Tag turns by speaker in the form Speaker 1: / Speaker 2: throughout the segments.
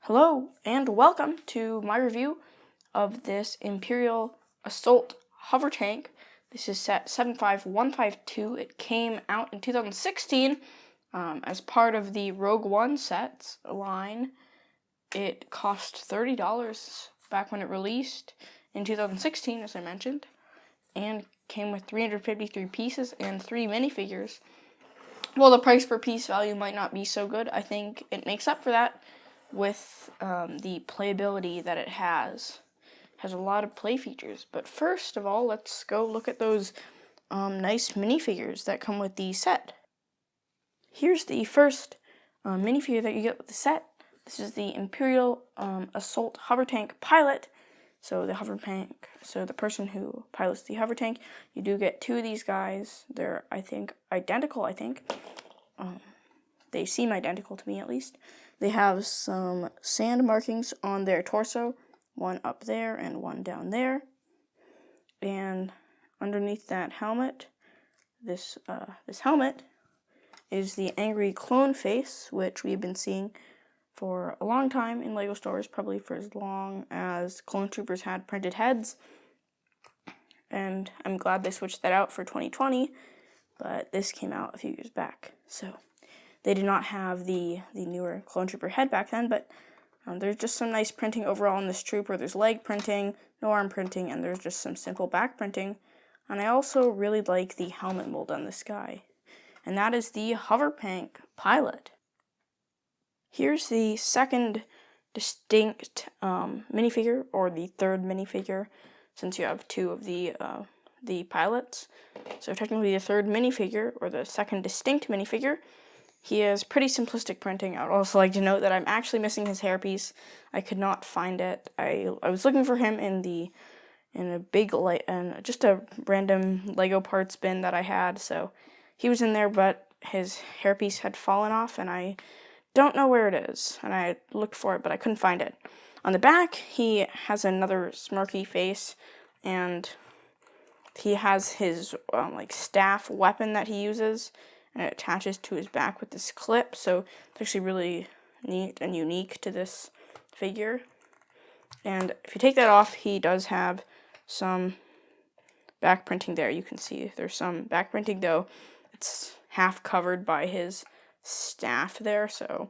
Speaker 1: Hello and welcome to my review of this Imperial Assault Hovertank. This is set 75152. It came out in 2016 as part of the Rogue One sets line. It cost $30 back when it released in 2016, as I mentioned, and came with 353 pieces and 3 minifigures. While the price per piece value might not be so good, I think it makes up for that with the playability that it has. It has a lot of play features. But first of all, let's go look at those nice minifigures that come with the set. Here's the first minifigure that you get with the set. This is the Imperial Assault Hovertank Pilot. So the person who pilots the Hovertank, you do get 2 of these guys. They're, I think, identical, they seem identical to me, at least. They have some sand markings on their torso, one up there and one down there. And underneath that helmet, this helmet is the angry clone face, which we've been seeing for a long time in LEGO stores, probably for as long as clone troopers had printed heads. And I'm glad they switched that out for 2020, but this came out a few years back. So they did not have the newer clone trooper head back then, but there's just some nice printing overall in this trooper. There's leg printing, no arm printing, and there's just some simple back printing. And I also really like the helmet mold on this guy. And that is the Hovertank Pilot. Here's the second distinct minifigure, or the third minifigure, since you have 2 of the pilots. So technically the third minifigure, or the second distinct minifigure. He has pretty simplistic printing. I would also like to note that I'm actually missing his hairpiece. I could not find it. I was looking for him in a big just a random Lego parts bin that I had. So he was in there, but his hairpiece had fallen off, and I don't know where it is. And I looked for it, but I couldn't find it. On the back, he has another smirky face, and he has his staff weapon that he uses, and it attaches to his back with this clip, so it's actually really neat and unique to this figure. And if you take that off, he does have some back printing there. You can see there's some back printing, though it's half covered by his staff there, so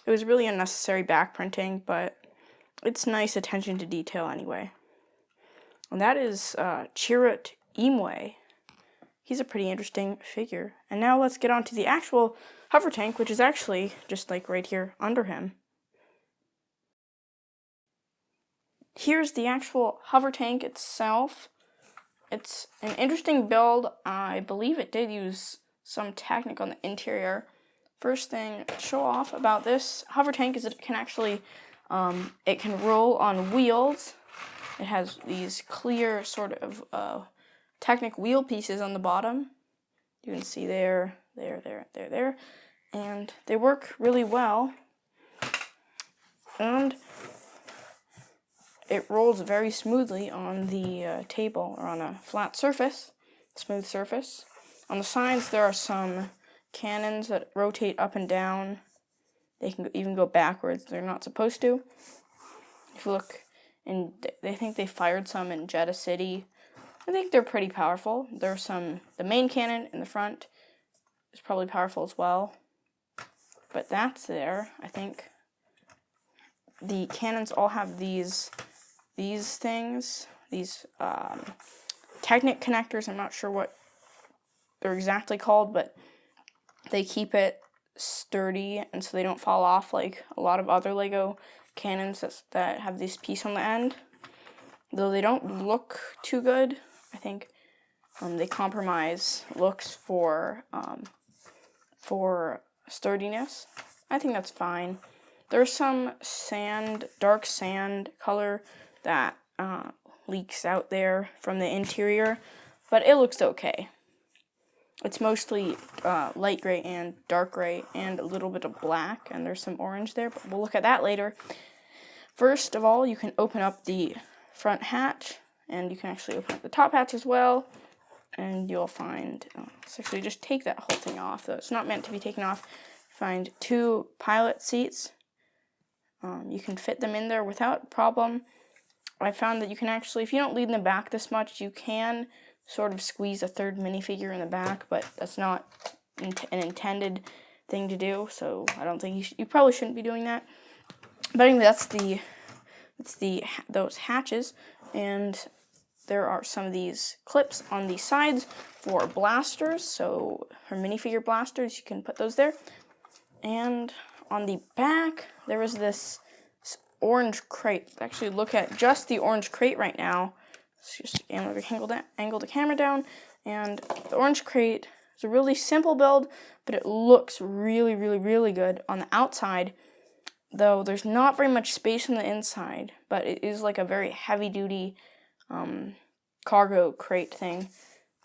Speaker 1: it was really unnecessary back printing, but it's nice attention to detail anyway. And that is Chirrut Imwe. He's a pretty interesting figure. And now let's get on to the actual Hovertank, which is actually just like right here under him. Here's the actual Hovertank itself. It's an interesting build. I believe it did use some technique on the interior. First thing to show off about this Hovertank is that it can actually, it can roll on wheels. It has these clear sort of Technic wheel pieces on the bottom. You can see there, and they work really well. And it rolls very smoothly on the table, or on a flat surface, smooth surface. On the sides, there are some cannons that rotate up and down. They can even go backwards. They're not supposed to. If you look, they think they fired some in Jeddah City. I think they're pretty powerful. There's the main cannon in the front is probably powerful as well. But that's there, I think. The cannons all have these things, these Technic connectors. I'm not sure what they're exactly called, but they keep it sturdy, and so they don't fall off like a lot of other Lego cannons that have this piece on the end. Though they don't look too good, I think they compromise looks for sturdiness. I think that's fine. There's some dark sand color that leaks out there from the interior, but it looks okay. It's mostly light gray and dark gray and a little bit of black, and there's some orange there, but we'll look at that later. First of all, you can open up the front hatch, and you can actually open up the top hatch as well, and you'll find, let's actually just take that whole thing off, though it's not meant to be taken off. Find 2 pilot seats, You can fit them in there without problem. I found that you can actually, if you don't lead in the back this much, you can sort of squeeze a third minifigure in the back, but that's not an intended thing to do, so I don't think you probably shouldn't be doing that. But anyway, that's those hatches, and there are some of these clips on the sides for blasters, so for minifigure blasters, you can put those there. And on the back, there is this orange crate. Actually, look at just the orange crate right now. Let's just angle the camera down, and the orange crate is a really simple build, but it looks really, really, really good on the outside, though there's not very much space on the inside, but it is like a very heavy-duty cargo crate thing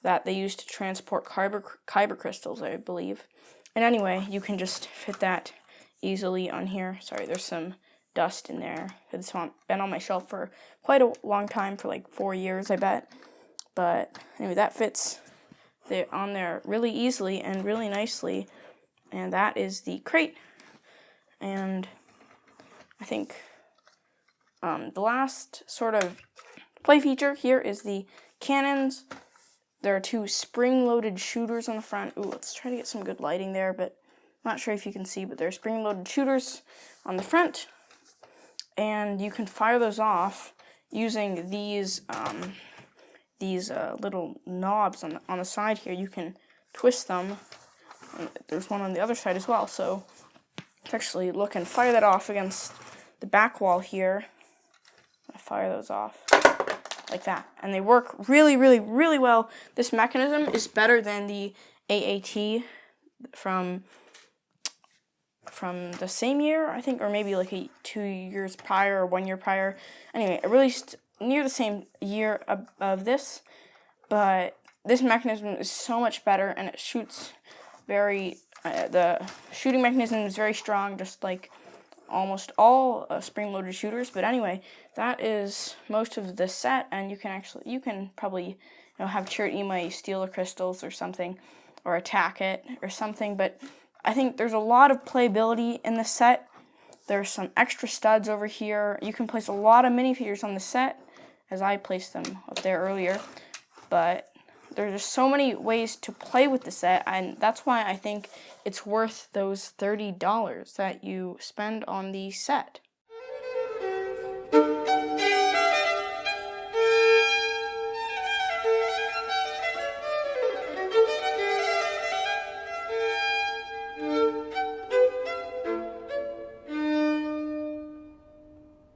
Speaker 1: that they use to transport kyber crystals, I believe. And anyway, you can just fit that easily on here. Sorry, there's some dust in there. It's been on my shelf for quite a long time, for like 4 years, I bet. But anyway, that fits on there really easily and really nicely. And that is the crate. And I think the last sort of play feature here is the cannons. There are 2 spring-loaded shooters on the front. Ooh, let's try to get some good lighting there, but I'm not sure if you can see, but there are spring-loaded shooters on the front, and you can fire those off using these little knobs on the side here. You can twist them. And there's one on the other side as well, so let's actually look and fire that off against the back wall here. I fire those off like that, and they work really, really, really well. This mechanism is better than the AAT from the same year, I think, or maybe like 2 years prior or 1 year prior. Anyway, it released near the same year of this, but this mechanism is so much better, and it shoots the shooting mechanism is very strong, just like almost all spring-loaded shooters. But anyway, that is most of the set, and you can probably have Chirrut steal the crystals or something, or attack it or something. But I think there's a lot of playability in the set. There's some extra studs over here. You can place a lot of minifigures on the set, as I placed them up there earlier. But there's just so many ways to play with the set, and that's why I think it's worth those $30 that you spend on the set.